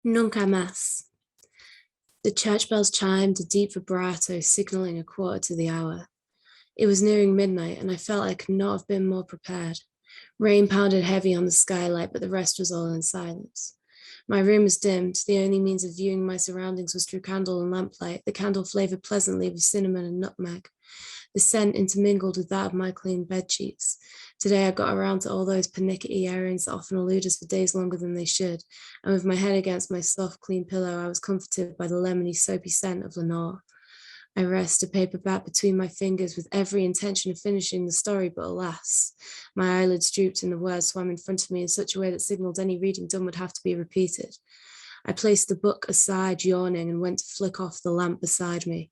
Nunca más. The church bells chimed a deep vibrato, signaling a quarter to the hour. It was nearing midnight, and I felt I could not have been more prepared. Rain pounded heavy on the skylight, but the rest was all in silence. My room was dimmed. The only means of viewing my surroundings was through candle and lamplight. The candle flavored pleasantly with cinnamon and nutmeg. The scent intermingled with that of my clean bedsheets. Today I got around to all those pernickety errands that often elude us for days longer than they should, and with my head against my soft, clean pillow, I was comforted by the lemony, soapy scent of Lenore. I rest a paperback between my fingers with every intention of finishing the story, but alas, my eyelids drooped and the words swam in front of me in such a way that signaled any reading done would have to be repeated. I placed the book aside, yawning, and went to flick off the lamp beside me.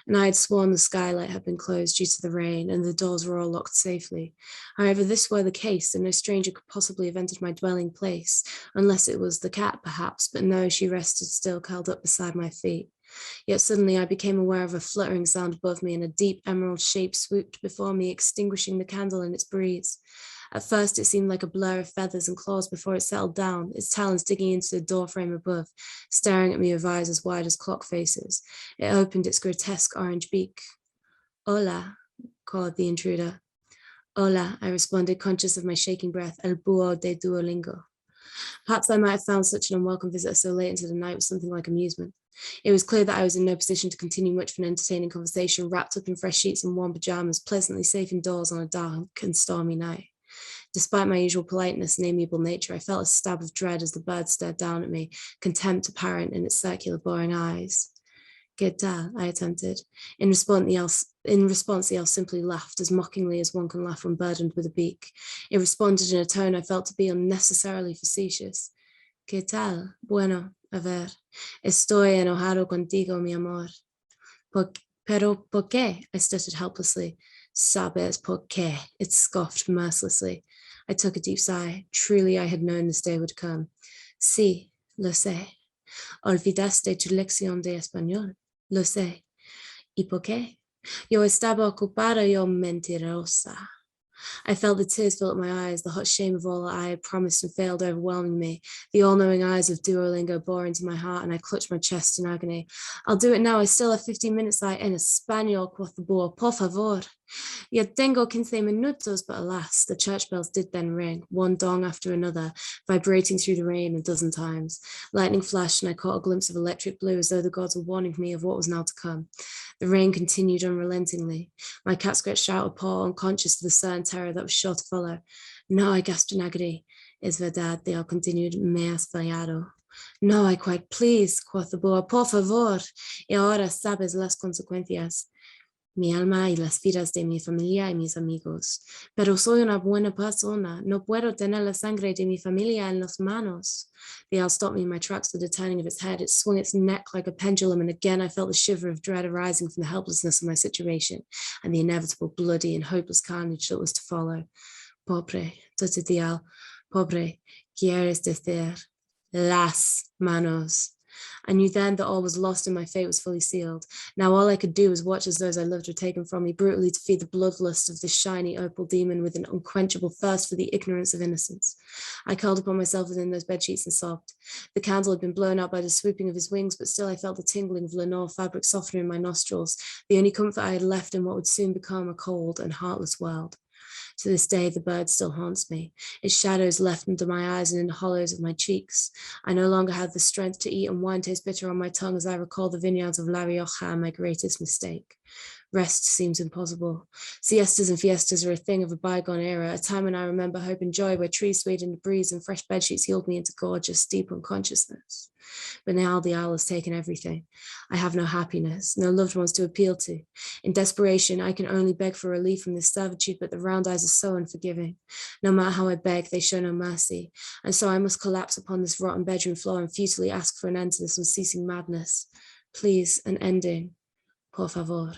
And I had sworn the skylight had been closed due to the rain and the doors were all locked safely. However, this were the case, and no stranger could possibly have entered my dwelling place, unless it was the cat, perhaps, but no, she rested still, curled up beside my feet. Yet suddenly I became aware of a fluttering sound above me, and a deep emerald shape swooped before me, extinguishing the candle in its breeze. At first, it seemed like a blur of feathers and claws before it settled down, its talons digging into the doorframe above, staring at me with eyes as wide as clock faces. It opened its grotesque orange beak. Hola, called the intruder. Hola, I responded, conscious of my shaking breath, el búho de Duolingo. Perhaps I might have found such an unwelcome visitor so late into the night with something like amusement. It was clear that I was in no position to continue much of an entertaining conversation, wrapped up in fresh sheets and warm pajamas, pleasantly safe indoors on a dark and stormy night. Despite my usual politeness and amiable nature, I felt a stab of dread as the bird stared down at me, contempt apparent in its circular, boring eyes. ¿Qué tal? I attempted. In response, the elf simply laughed, as mockingly as one can laugh when burdened with a beak. It responded in a tone I felt to be unnecessarily facetious. ¿Qué tal? Bueno, a ver. Estoy enojado contigo, mi amor. Pero por qué? I stuttered helplessly. Sabes por qué? It scoffed mercilessly. I took a deep sigh. Truly, I had known this day would come. Sí, lo sé. Olvidaste tu lección de español. Lo sé. ¿Y por qué? Yo estaba ocupada, yo mentirosa. I felt the tears fill up my eyes, the hot shame of all that I had promised and failed overwhelming me. The all-knowing eyes of Duolingo bore into my heart, and I clutched my chest in agony. I'll do it now. I still have 15 minutes. En español, quoth the boy. Por favor. Ya tengo 15 minutos, but alas, the church bells did then ring, one dong after another, vibrating through the rain a dozen times. Lightning flashed, and I caught a glimpse of electric blue, as though the gods were warning me of what was now to come. The rain continued unrelentingly. My cat scratched out a paw, unconscious of the certain terror that was sure to follow. No, I gasped in agony. Es verdad, they all continued, me has fallado. No, I cried, please, quoth the boy, por favor, y ahora sabes las consecuencias. Mi alma y las vidas de mi familia y mis amigos. Pero soy una buena persona. No puedo tener la sangre de mi familia en las manos. The owl stopped me in my tracks with the turning of its head. It swung its neck like a pendulum, and again I felt the shiver of dread arising from the helplessness of my situation and the inevitable bloody and hopeless carnage that was to follow. Pobre, tutted the owl. Pobre, quieres decir las manos. I knew then that all was lost and my fate was fully sealed. Now all I could do was watch as those I loved were taken from me, brutally to feed the bloodlust of this shiny opal demon with an unquenchable thirst for the ignorance of innocence. I curled upon myself within those bedsheets and sobbed. The candle had been blown out by the swooping of his wings, but still I felt the tingling of Lenore fabric softening in my nostrils, the only comfort I had left in what would soon become a cold and heartless world. To this day, the bird still haunts me. Its shadows left under my eyes and in the hollows of my cheeks. I no longer have the strength to eat, and wine tastes bitter on my tongue as I recall the vineyards of La Rioja and my greatest mistake. Rest seems impossible. Siestas and fiestas are a thing of a bygone era, a time when I remember hope and joy, where trees swayed in the breeze and fresh bedsheets healed me into gorgeous, deep unconsciousness. But now the owl has taken everything. I have no happiness, no loved ones to appeal to. In desperation, I can only beg for relief from this servitude, but the round eyes are so unforgiving. No matter how I beg, they show no mercy. And so I must collapse upon this rotten bedroom floor and futilely ask for an end to this unceasing madness. Please, an ending. Por favor.